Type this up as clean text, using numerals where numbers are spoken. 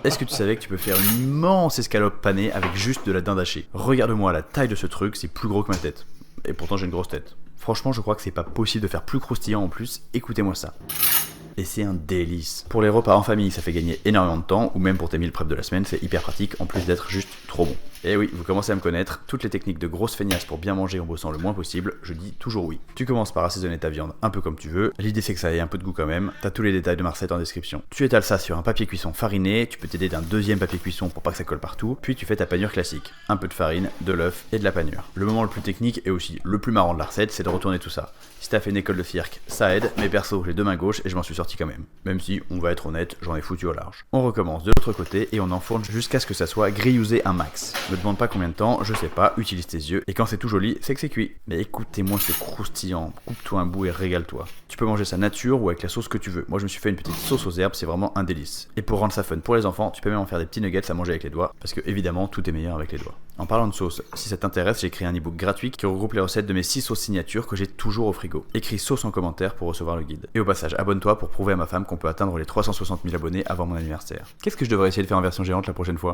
Est-ce que tu savais que tu peux faire une immense escalope panée avec juste de la dinde hachée? Regarde-moi la taille de ce truc, c'est plus gros que ma tête. Et pourtant j'ai une grosse tête. Franchement, je crois que c'est pas possible de faire plus croustillant en plus, écoutez-moi ça. Et c'est un délice. Pour les repas en famille, ça fait gagner énormément de temps, ou même pour tes meal prep de la semaine, c'est hyper pratique, en plus d'être juste trop bon. Et oui, vous commencez à me connaître, toutes les techniques de grosse feignasse pour bien manger en bossant le moins possible, je dis toujours oui. Tu commences par assaisonner ta viande un peu comme tu veux, l'idée c'est que ça ait un peu de goût quand même, t'as tous les détails de ma recette en description. Tu étales ça sur un papier cuisson fariné, tu peux t'aider d'un deuxième papier cuisson pour pas que ça colle partout, puis tu fais ta panure classique, un peu de farine, de l'œuf et de la panure. Le moment le plus technique et aussi le plus marrant de la recette, c'est de retourner tout ça. Si t'as fait une école de cirque, ça aide, mais perso, j'ai deux mains gauches et je m'en suis sorti quand même. Même si, on va être honnête, j'en ai foutu au large. On recommence de l'autre côté et on enfourne jusqu'à ce que ça soit grillosé un max. Me demande pas combien de temps, je sais pas, utilise tes yeux, et quand c'est tout joli, c'est que c'est cuit. Mais écoutez-moi ce croustillant, coupe-toi un bout et régale-toi. Tu peux manger ça nature ou avec la sauce que tu veux. Moi je me suis fait une petite sauce aux herbes, c'est vraiment un délice. Et pour rendre ça fun pour les enfants, tu peux même en faire des petits nuggets à manger avec les doigts, parce que évidemment tout est meilleur avec les doigts. En parlant de sauce, si ça t'intéresse, j'ai créé un ebook gratuit qui regroupe les recettes de mes 6 sauces signatures que j'ai toujours au frigo. Écris sauce en commentaire pour recevoir le guide. Et au passage, abonne-toi pour prouver à ma femme qu'on peut atteindre les 360 000 abonnés avant mon anniversaire. Qu'est-ce que je devrais essayer de faire en version géante la prochaine fois?